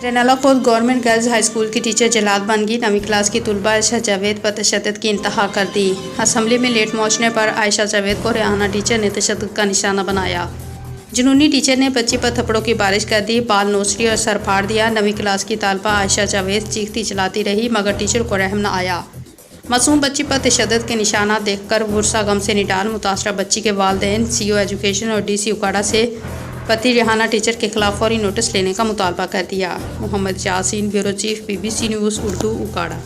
रैनाला खुद government girls high school की teacher जलाल बन गई। 9वीं क्लास की तुलबा आयशा जावेद पर तशद्दुद की इंतहा कर दी। असम्बली में लेट पहुंचने पर आयशा जावेद को रेहाना टीचर ने तशद्दुद का निशाना बनाया। जुनूनी टीचर ने बच्ची पर थप्पड़ों की बारिश कर दी, बाल नोचली और सर फाड़ दिया। 9वीं क्लास की तालबा आयशा जावेद चीखती चलाती रही मगर टीचर को रहम न आया। मासूम बच्ची पर तशद्दुद के निशाना देखकर गुस्सा गम से निडाल मुतासरा बच्ची के वालिदैन CO एजुकेशन और DC उकाड़ा से पति रेहाना टीचर के खिलाफ फौरी नोटिस लेने का मुतालबा कर दिया। Mohammad Yasin, bureau chief, BBC news Urdu, उकाड़ा।